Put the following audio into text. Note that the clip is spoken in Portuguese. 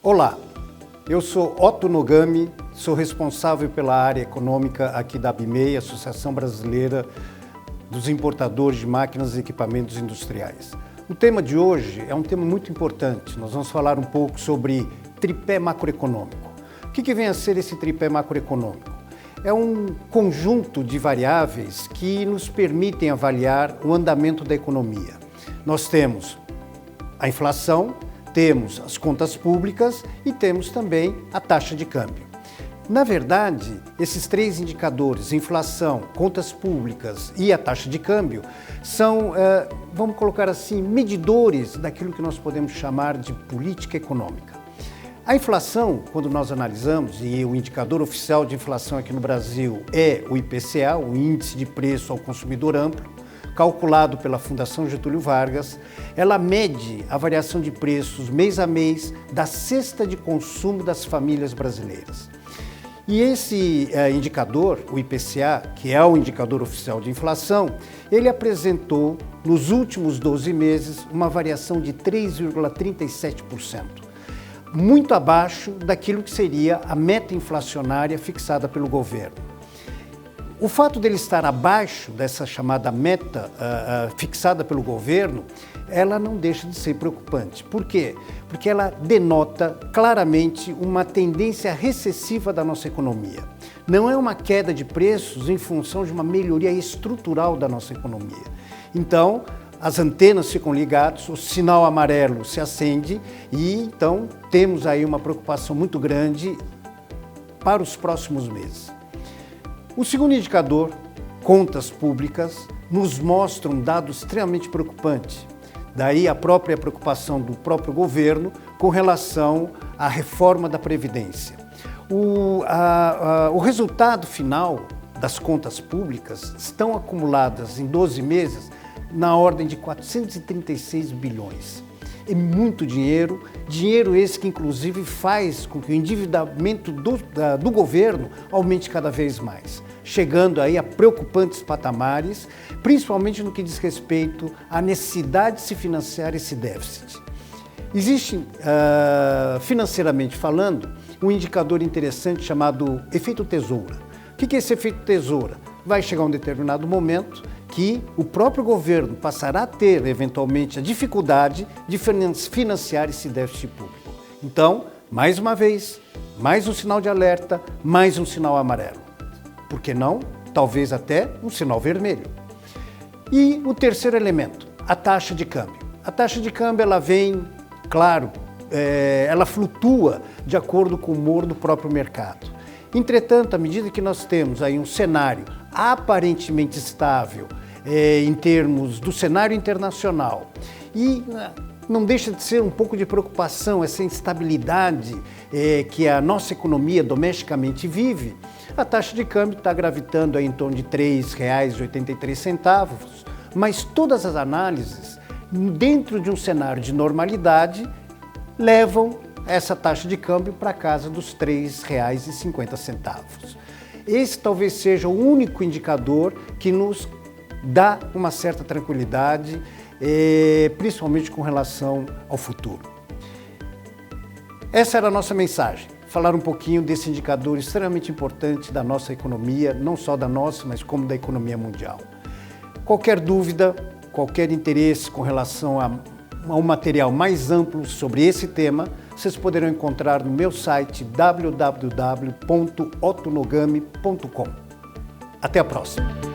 Olá, eu sou Otto Nogami, sou responsável pela área econômica aqui da ABIMEI, Associação Brasileira dos Importadores de Máquinas e Equipamentos Industriais. O tema de hoje é um tema muito importante. Nós vamos falar um pouco sobre tripé macroeconômico. O que vem a ser esse tripé macroeconômico? É um conjunto de variáveis que nos permitem avaliar o andamento da economia. Nós temos a inflação, temos as contas públicas e temos também a taxa de câmbio. Na verdade, esses três indicadores, inflação, contas públicas e a taxa de câmbio, são, vamos colocar assim, medidores daquilo que nós podemos chamar de política econômica. A inflação, quando nós analisamos, e o indicador oficial de inflação aqui no Brasil é o IPCA, o Índice de Preço ao Consumidor Amplo, calculado pela Fundação Getúlio Vargas, ela mede a variação de preços mês a mês da cesta de consumo das famílias brasileiras. E esse indicador, o IPCA, que é o indicador oficial de inflação, ele apresentou nos últimos 12 meses uma variação de 3,37%, muito abaixo daquilo que seria a meta inflacionária fixada pelo governo. O fato dele estar abaixo dessa chamada meta fixada pelo governo, ela não deixa de ser preocupante. Por quê? Porque ela denota claramente uma tendência recessiva da nossa economia. Não é uma queda de preços em função de uma melhoria estrutural da nossa economia. Então, as antenas ficam ligadas, o sinal amarelo se acende e então temos aí uma preocupação muito grande para os próximos meses. O segundo indicador, contas públicas, nos mostra um dado extremamente preocupante. Daí a própria preocupação do próprio governo com relação à reforma da Previdência. O resultado final das contas públicas estão acumuladas em 12 meses na ordem de 436 bilhões. É muito dinheiro, dinheiro esse que inclusive faz com que o endividamento do governo aumente cada vez mais, chegando aí a preocupantes patamares, principalmente no que diz respeito à necessidade de se financiar esse déficit. Existe, financeiramente falando, um indicador interessante chamado efeito tesoura. O que é esse efeito tesoura? Vai chegar um determinado momento que o próprio governo passará a ter, eventualmente, a dificuldade de financiar esse déficit público. Então, mais uma vez, mais um sinal de alerta, mais um sinal amarelo. Por que não? Talvez até um sinal vermelho. E o terceiro elemento, a taxa de câmbio. A taxa de câmbio, ela vem, claro, ela flutua de acordo com o humor do próprio mercado. Entretanto, à medida que nós temos aí um cenário aparentemente estável em termos do cenário internacional e não deixa de ser um pouco de preocupação essa instabilidade que a nossa economia domesticamente vive, a taxa de câmbio está gravitando aí em torno de R$ 3,83, mas todas as análises, dentro de um cenário de normalidade, levam essa taxa de câmbio para a casa dos R$ 3,50. Esse talvez seja o único indicador que nos dá uma certa tranquilidade, principalmente com relação ao futuro. Essa era a nossa mensagem, falar um pouquinho desse indicador extremamente importante da nossa economia, não só da nossa, mas como da economia mundial. Qualquer dúvida, qualquer interesse com relação a um material mais amplo sobre esse tema, vocês poderão encontrar no meu site www.ottonogami.com. Até a próxima!